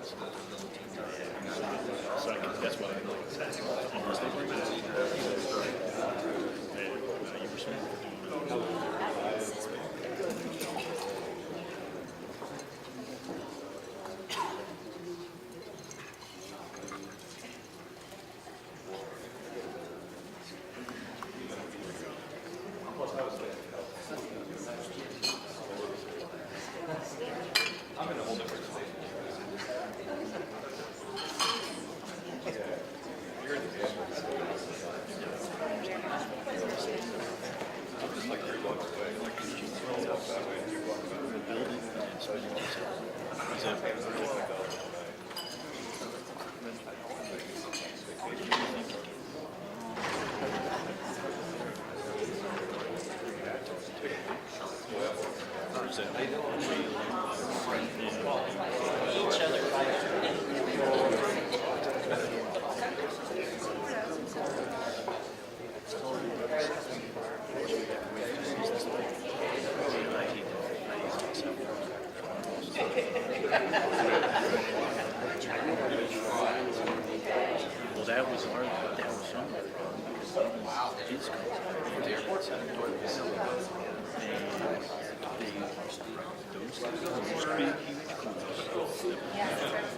So that's what I like. Unless they bring it up. You were smart for doing that. I'm in a whole different state. You're in the game. I'm just like 3 blocks away. Like, you walk that way and 2 blocks that way. Building and spending yourself. Is that or is that Each other. Well, that was our, that was somewhere. Wow. It's called the airport center.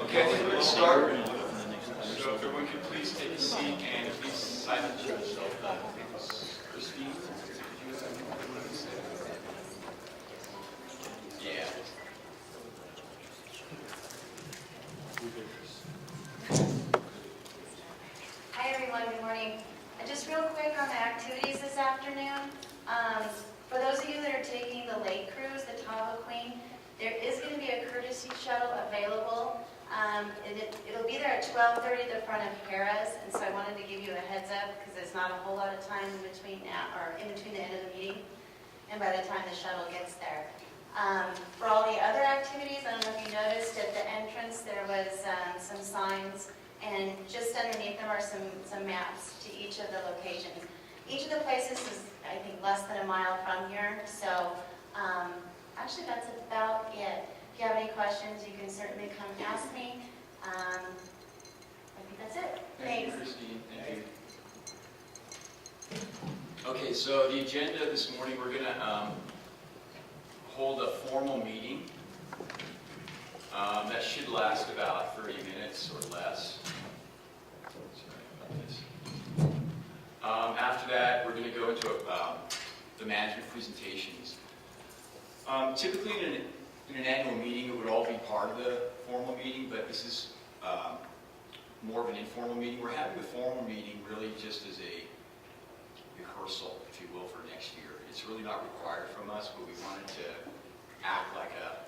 Okay, I think we're going to start. So if everyone could please take a seat and please silence yourself. Christine, did you have anything to say? Yeah. Hi everyone, good morning. Just real quick on the activities this afternoon. For those of you that are taking the lake cruise, the Tahoe Queen, there is going to be a courtesy shuttle available. It'll be there at 12:30 at the front of Harrah's, and so I wanted to give you a heads up because there's not a whole lot of time in between now, or in between the end of the meeting and by the time the shuttle gets there. For all the other activities, I don't know if you noticed at the entrance there was some signs, and just underneath them are some maps to each of the locations. Each of the places is, I think, less than a mile from here, so actually that's about it. If you have any questions, you can certainly come ask me. I think that's it. Thank you, Thanks. Christine. Thank you. Okay, so the agenda this morning, we're going to hold a formal meeting. That should last about 30 minutes or less. Sorry about this. After that, we're going to go into the management presentations. Typically, in an annual meeting, it would all be part of the formal meeting, but this is more of an informal meeting. We're having the formal meeting really just as a rehearsal, if you will, for next year. It's really not required from us, but we wanted to act like a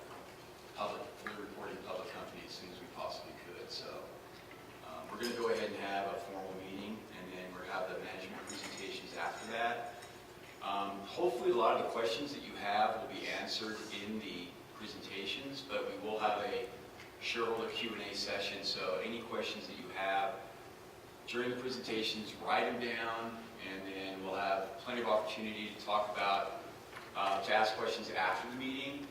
fully reporting public company as soon as we possibly could. So we're going to go ahead and have a formal meeting, and then we'll have the management presentations after that. Hopefully a lot of the questions that you have will be answered in the presentations, but we will have a shareholder Q&A session, so any questions that you have during the presentations, write them down, and then we'll have plenty of opportunity to talk about, to ask questions after the meeting,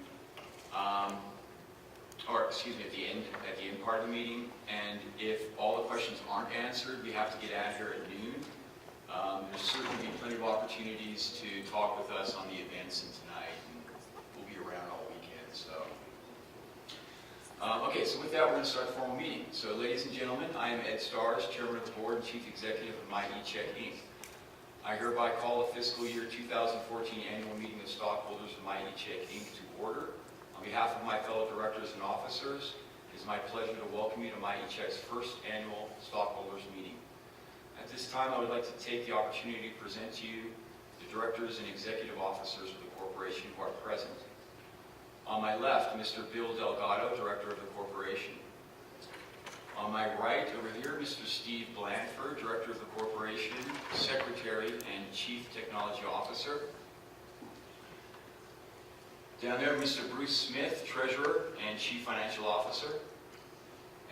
or excuse me, at the end part of the meeting. And if all the questions aren't answered, we have to get out of here at noon. There's certainly be plenty of opportunities to talk with us on the events and tonight, and we'll be around all weekend. So, okay, so with that, we're going to start the formal meeting. So, ladies and gentlemen, I am Ed Starrs, Chairman of the Board and Chief Executive of MyECheck, Inc. I hereby call the fiscal year 2014 annual meeting of stockholders of MyECheck, Inc. to order. On behalf of my fellow directors and officers, it is my pleasure to welcome you to MyECheck's first annual stockholders meeting. At this time, I would like to take the opportunity to present to you the directors and executive officers of the corporation who are present. On my left, Mr. Bill Delgado, Director of the corporation. On my right, over here, Mr. Steve Blandford, Director of the corporation, Secretary, and Chief Technology Officer. Down there, Mr. Bruce Smith, Treasurer and Chief Financial Officer.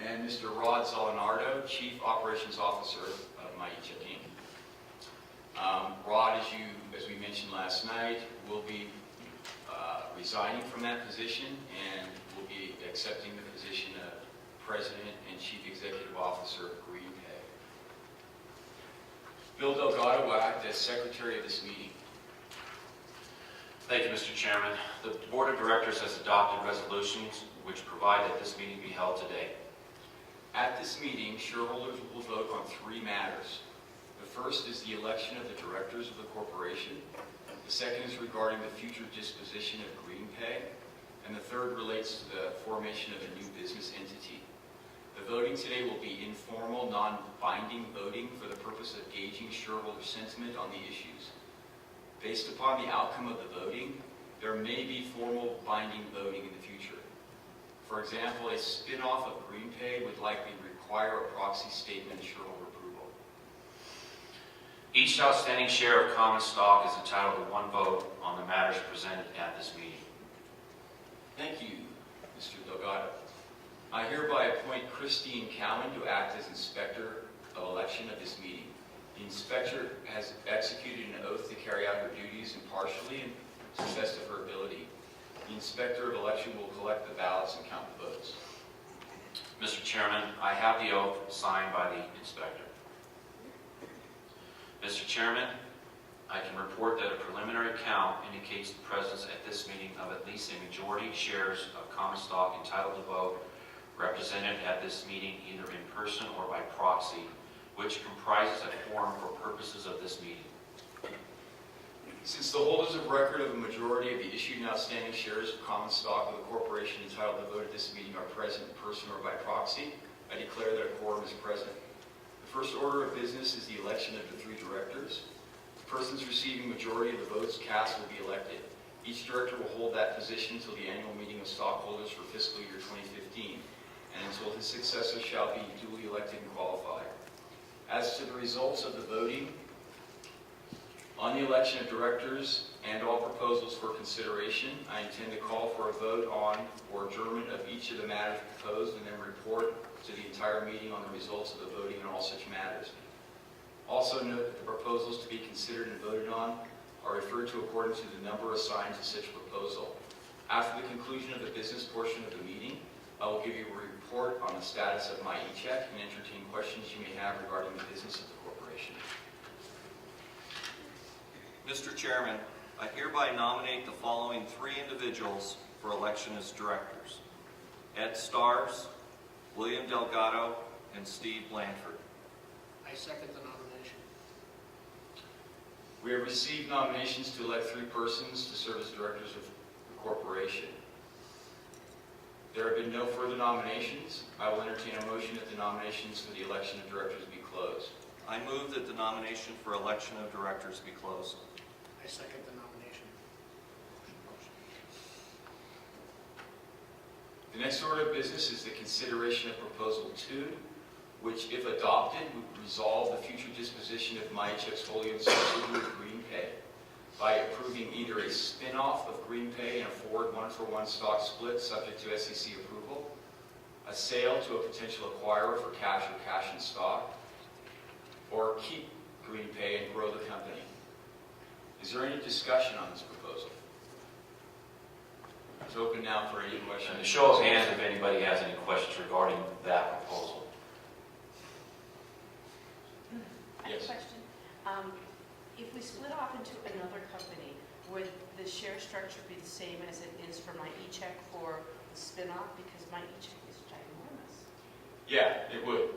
And Mr. Rod Zolinardo, Chief Operations Officer of MyECheck, Inc. Rod, as we mentioned last night, will be resigning from that position and will be accepting the position of President and Chief Executive Officer of GreenPay. Bill Delgado will act as Secretary of this meeting. Thank you, Mr. Chairman. The Board of Directors has adopted resolutions which provide that this meeting be held today. At this meeting, shareholders will vote on 3 matters. The first is the election of the directors of the corporation. The second is regarding the future disposition of GreenPay. And the third relates to the formation of a new business entity. The voting today will be informal, non-binding voting for the purpose of gauging shareholder sentiment on the issues. Based upon the outcome of the voting, there may be formal binding voting in the future. For example, a spin-off of GreenPay would likely require a proxy statement and shareholder approval. Each outstanding share of common stock is entitled to 1 vote on the matters presented at this meeting. Thank you, Mr. Delgado. I hereby appoint Christine Cowan to act as Inspector of Election of this meeting. The Inspector has executed an oath to carry out her duties impartially and to the best of her ability. The Inspector of Election will collect the ballots and count the votes. Mr. Chairman, I have the oath signed by the Inspector. Mr. Chairman, I can report that a preliminary count indicates the presence at this meeting of at least a majority shares of common stock entitled to vote represented at this meeting either in person or by proxy, which comprises a quorum for purposes of this meeting. Since the holders of record of a majority of the issued and outstanding shares of common stock of the corporation entitled to vote at this meeting are present in person or by proxy, I declare that a quorum is present. The first order of business is the election of the 3 directors. The persons receiving majority of the votes cast will be elected. Each director will hold that position until the annual meeting of stockholders for fiscal year 2015, and until his successor shall be duly elected and qualified. As to the results of the voting on the election of directors and all proposals for consideration, I intend to call for a vote on or adjournment of each of the matters proposed and then report to the entire meeting on the results of the voting on all such matters. Also note that the proposals to be considered and voted on are referred to according to the number assigned to such proposal. After the conclusion of the business portion of the meeting, I will give you a report on the status of MyECheck and entertain questions you may have regarding the business of the corporation. Mr. Chairman, I hereby nominate the following 3 individuals for election as directors: Ed Stars, William Delgado, and Steve Blanford. I second the nomination. We have received nominations to elect 3 persons to serve as directors of the corporation. There have been no further nominations. I will entertain a motion that the nominations for the election of directors be closed. I move that the nomination for election of directors be closed. I second the nomination. The next order of business is the consideration of Proposal 2, which, if adopted, would resolve the future disposition of MyECheck's wholly owned subsidiary GreenPay by approving either a spin-off of GreenPay and a forward 1-for-1 stock split subject to SEC approval, a sale to a potential acquirer for cash or cash in stock, or keep GreenPay and grow the company. Is there any discussion on this proposal? It's open now for any questions. And a show of hands if anybody has any questions regarding that proposal. I have Yes. a question. If we split off into another company, would the share structure be the same as it is for MyECheck for the spin-off? Because MyECheck is ginormous. Yeah, it would.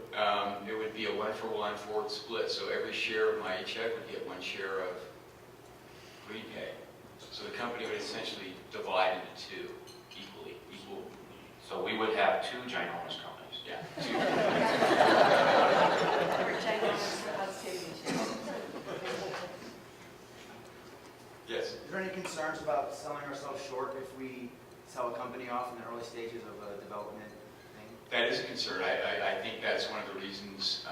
It would be a 1-for-1 forward split, so every share of MyECheck would get 1 share of GreenPay. So the company would essentially divide into 2 equal. So we would have 2 ginormous companies. Yeah. Or ginormous outstanding shares. Yes. Is there any concerns about selling ourselves short if we sell a company off in the early stages of a development thing? That is a concern. I think that's one of the reasons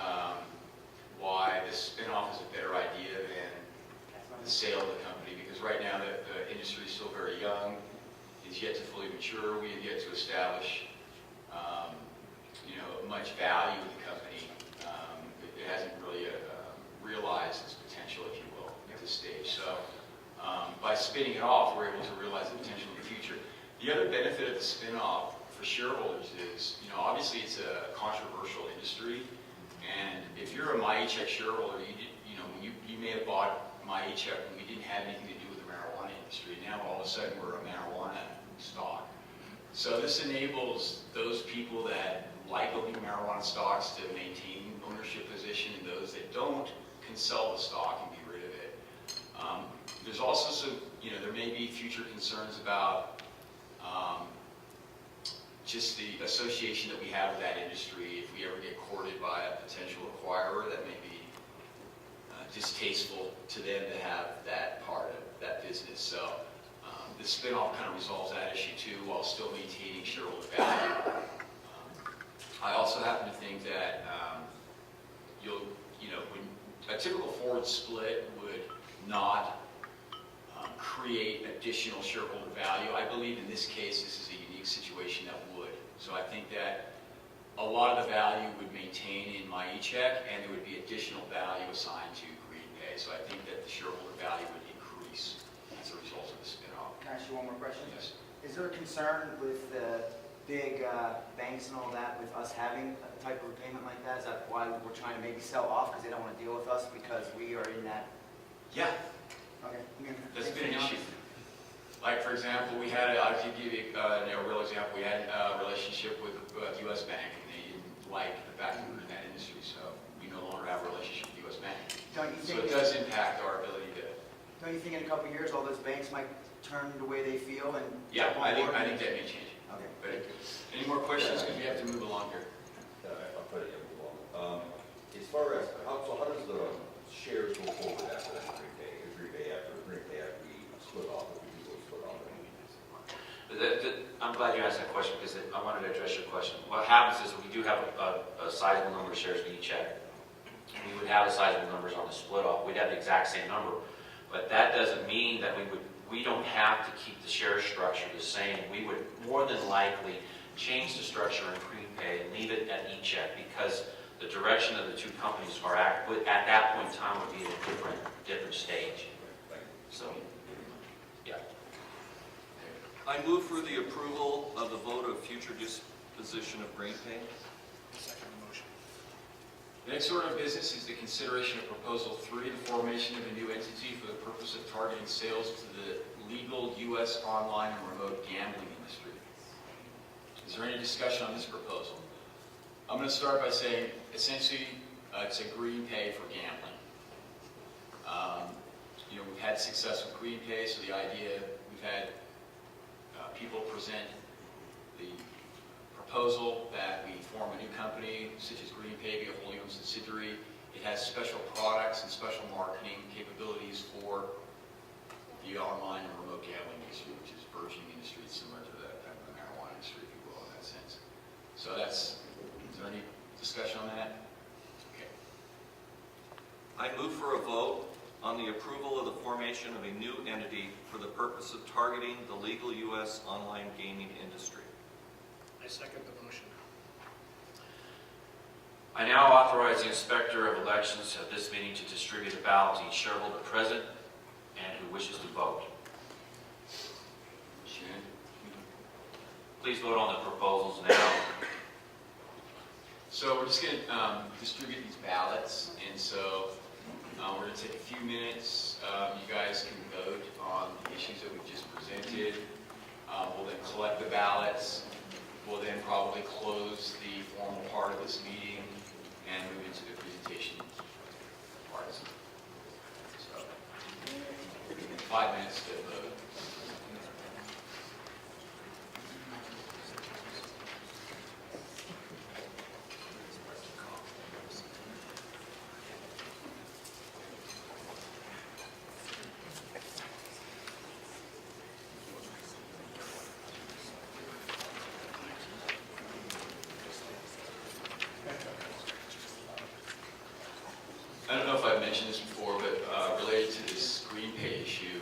why the spin-off is a better idea than the sale of the company, because right now the industry is still very young. It's yet to fully mature. We have yet to establish much value in the company. It hasn't really realized its potential, if you will, at this stage. So by spinning it off, we're able to realize the potential in the future. The other benefit of the spin-off for for shareholders is, obviously it's a controversial industry, and if you're a MyECheck shareholder, you may have bought MyECheck when we didn't have anything to do with the marijuana industry. Now all of a sudden we're a marijuana stock. So this enables those people that like owning marijuana stocks to maintain ownership position, and those that don't can sell the stock and be rid of it. There's also some, there may be future concerns about just the association that we have with that industry. If we ever get courted by a potential acquirer, that may be distasteful to them to have that part of that business. So the spinoff kind of resolves that issue too, while still maintaining shareholder value. I also happen to think that when a typical forward split would not create additional shareholder value. I believe in this case, this is a unique situation that would. So I think that a lot of the value would maintain in MyECheck, and there would be additional value assigned to GreenPay. So I think that the shareholder value would increase as a result of the spinoff. Can I ask you one more question? Yes. Is there a concern with the big banks and all that with us having a type of repayment like that? Is that why we're trying to maybe sell off because they don't want to deal with us because we are in that? Yeah, Okay. that's been an issue. Like, for example, I'll give you a real example. We had a relationship with U.S. Bank, and they didn't like the fact that we were in that industry, so we no longer have a relationship with U.S. Bank. So it does impact our ability to... Don't you think in a couple of years all those banks might turn the way they feel and... Yeah, I think that may change. Okay. But any more questions? Because we have to move along here. I'll try to get move on. As far as, how does the shares go forward after that GreenPay after we split off, if we do go split off? I'm glad you asked that question because I wanted to address your question. What happens is we do have a sizable number of shares in MyECheck. We would have the sizable numbers on the split off. We'd have the exact same number, but that doesn't mean that we don't have to keep the share structure the same. We would more than likely change the structure in GreenPay and leave it at MyECheck because the direction of the two companies are at that point in time would be at a different stage. So, yeah. I move for the approval of the vote of future disposition of GreenPay. Second the motion. The next order of business is the consideration of Proposal 3, the formation of a new entity for the purpose of targeting sales to the legal U.S. online and remote gambling industry. Is there any discussion on this proposal? I'm going to start by saying, essentially, it's a GreenPay for gambling. We've had success with GreenPay, so the idea, we've had people present the proposal that we form a new company, such as GreenPay, be a wholly owned subsidiary. It has special products and special marketing capabilities for the online and remote gambling industry, which is a burgeoning industry. It's similar to the kind of the marijuana industry, if you will, in that sense. So is there any discussion on that? Okay. I move for a vote on the approval of the formation of a new entity for the purpose of targeting the legal U.S. online gaming industry. I second the motion. I now authorize the Inspector of Elections at this meeting to distribute a ballot to each shareholder present and who wishes to vote. Shannon? Please vote on the proposals now. So we're just going to distribute these ballots, and so we're going to take a few minutes. You guys can vote on the issues that we've just presented. We'll then collect the ballots. We'll then probably close the formal part of this meeting and move into the presentation parts. So, 5 minutes to vote. I don't know if I've mentioned this before, but related to this GreenPay issue,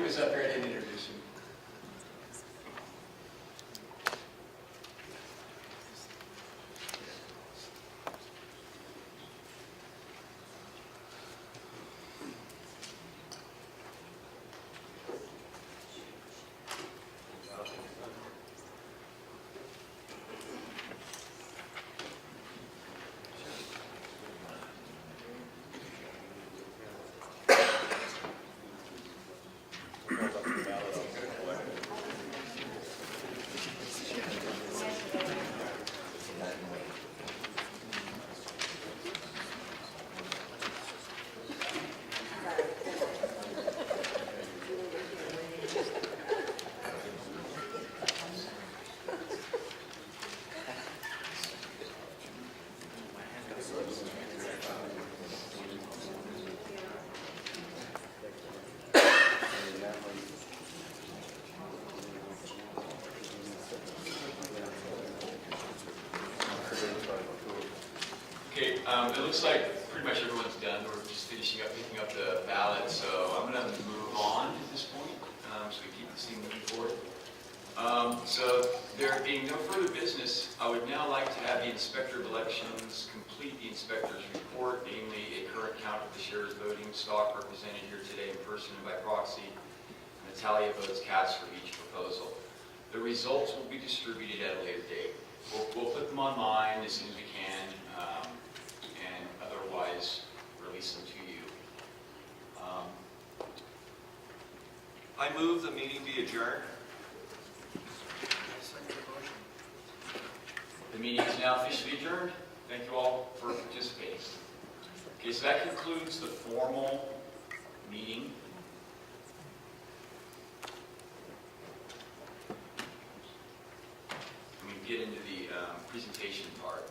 was up here, I didn't introduce him. Okay, it looks like pretty much everyone's done. We're just finishing up, picking up the ballot, so I'm going to move on at this point, so we keep this thing moving forward. So there being no further business, I would now like to have the Inspector of Elections complete the Inspector's report, namely a current count of the shares voting stock represented here today in person and by proxy, and a tally of votes cast for each proposal. The results will be distributed at a later date. We'll put them online as soon as we can, and otherwise release them to you. I move the meeting be adjourned. I second the motion. The meeting is now officially adjourned. Thank you all for participating. Okay, so that concludes the formal meeting. Let me get into the presentation part.